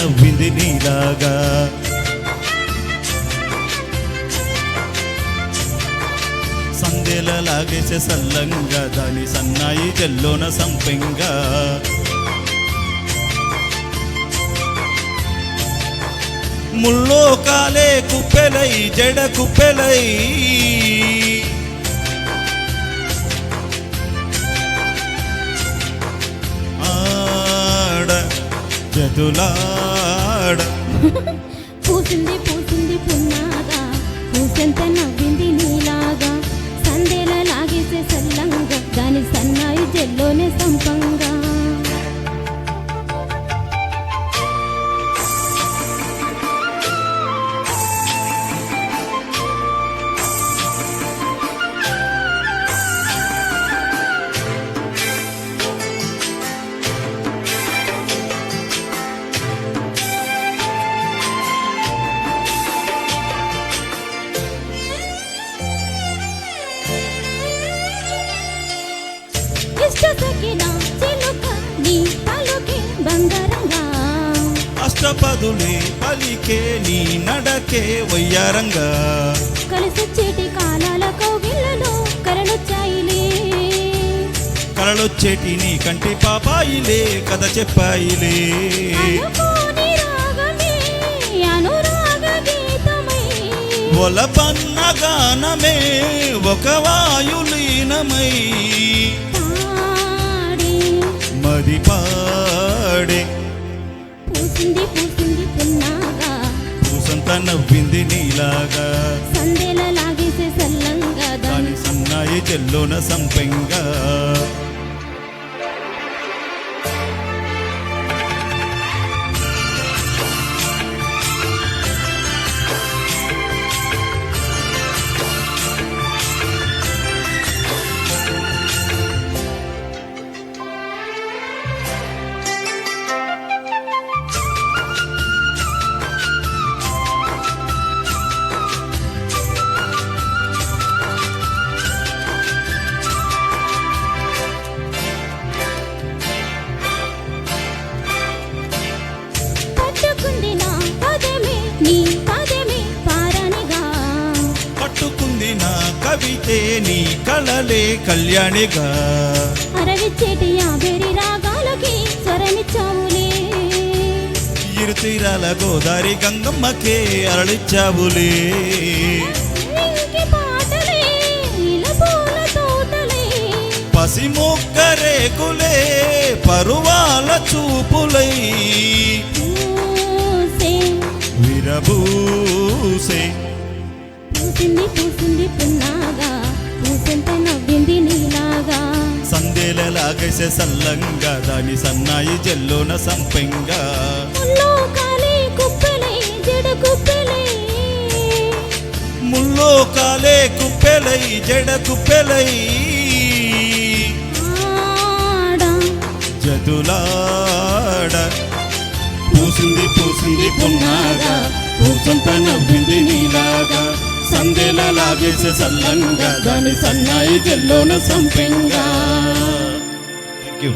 నవ్వింది నీలాగా. సందేల లాగేసే సల్లంగా దాని సన్నాయి జల్లోన సంపెంగా. ముల్లో కాలే కుప్పెలై జడ కుప్పెలై ఆడ జదులాడ. పూసింది పూసింది పున్నాగా పూసెంత నవ్వింది నీలాగా. సందేల లాగేసే సల్లంగా దాని సన్నాయి జల్లోనే సంపంగా. అష్టపదులే పలికే నీ నడకే వయ్యారంగా. కలిసొచ్చేటి కాలాల కౌగిళ్ళలో కలలొచ్చాయిలే. కలలొచ్చేటి నీ కంటి పాపాయిలే కథ చెప్పాయిలే. ఒలపన్న గానమే ఒక వాయులీనమై మది పాడే. పూసింది పూసింది పున్నాగా పూసంత నవ్వింది నీలాగా. సందేల లాగేసే సల్లంగా దాని సన్నాయి జల్లోన సంపెంగా. పట్టుకుంది నా కవితే నీ కళలే కళ్యాణిగా. అరవిచ్చేటి యాభేరి రాగాలకి స్వరమిచ్చావులే. ఇరుతీరాల గోదారి గంగమ్మకే అరళిచ్చావులే. పసిమొక్క రేకులే పరువాల చూపులై విరబూసే. పూసింది పూసింది పున్నాగా పూసెంత నవ్వింది నీలాగా. సందేల లాగేసే సల్లంగా దాని సన్నాయి జల్లోన సంపెంగా. ముల్లో కాలే కుప్పెలై జడ కుప్పెలై ముల్లో కాలే కుప్పెలై జడ కుప్పెలై జదులాడ. పూసింది పూసింది పున్నాగా పూసంత నవ్వింది నీలాగా. సందేల లాగేసే సల్లంగా దాని సన్నాయి జల్లోన సంపెంగా. Thank you.